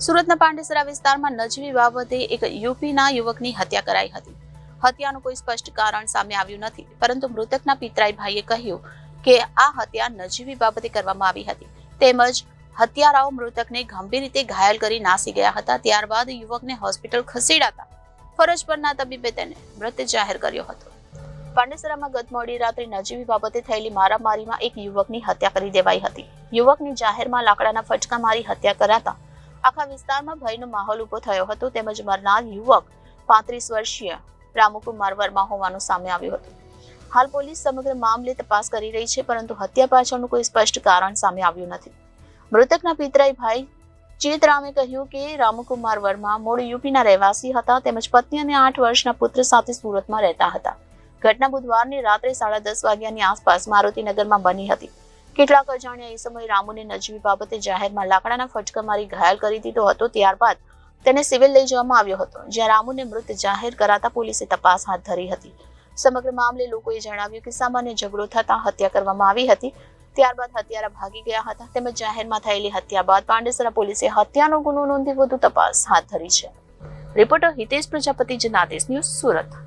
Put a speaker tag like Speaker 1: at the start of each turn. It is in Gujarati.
Speaker 1: સુરતના પાંડેસરા વિસ્તારમાં નજીવી બાબતે એક યુપીના યુવકની હત્યા કરાઈ હતી. હત્યાનું કોઈ સ્પષ્ટ કારણ સામે આવ્યું નથી, પરંતુ મૃતકના પિતરાઈ ભાઈએ કહ્યું કે આ હત્યા નજીવી બાબતે કરવામાં આવી હતી. તેમજ હત્યારાઓ મૃતકને ગંભીર રીતે ઘાયલ કરી નાસી ગયા હતા. ત્યારબાદ યુવકને હોસ્પિટલ ખસેડાતા ફરજ પરના તબીબે તેને મૃત જાહેર કર્યો હતો. પાંડેસરામાં ગત મોડી રાત્રે નજીવી બાબતે થયેલી મારામારીમાં એક યુવકની હત્યા કરી દેવાઈ હતી. યુવકની જાહેરમાં લાકડાના ફટકા મારી હત્યા કરાતા આખા વિસ્તારમાં ભયનો માહોલ ઉભો થયો હતો. તેમજ મરનાર યુવક 35 વર્ષીય રામકુમાર વર્મા હોવાનું સામે આવ્યું હતું. હાલ પોલીસ સમગ્ર મામલે તપાસ કરી રહી છે, પરંતુ હત્યા પાછળનું કોઈ સ્પષ્ટ કારણ સામે આવ્યું નથી. મૃતકના પિતરાઈ ભાઈ ચેતરામે કહ્યું કે રામકુમાર વર્મા મૂળ યુપીના રહેવાસી હતા, તેમજ પત્ની અને 8 વર્ષના પુત્ર સાથે સુરતમાં રહેતા હતા. ઘટના બુધવારની રાત્રે 10:30 વાગ્યાની આસપાસ મારુતિનગરમાં બની હતી. કેટલાક અજાણ્યા ઈસમોએ રામુને નજીવી બાબતે જાહેરમાં લાકડાના ફટકા મારી ઘાયલ કરી દીધો હતો. ત્યારબાદ તેને સિવિલ લઈ જવામાં આવ્યો હતો, જ્યાં રામુને મૃત જાહેર કરાતા પોલીસે તપાસ હાથ ધરી હતી. સમગ્ર મામલે લોકોએ જણાવ્યું કે સામાન્ય ઝઘડો થતા હત્યા કરવામાં આવી હતી. ત્યારબાદ હત્યારા ભાગી ગયા હતા. તેમજ જાહેરમાં થયેલી હત્યા બાદ પાંડેસરા પોલીસે હત્યાનો ગુનો નોંધી વધુ તપાસ હાથ ધરી છે. Reporter Hitesh Prajapati, Janadesh news, Surat.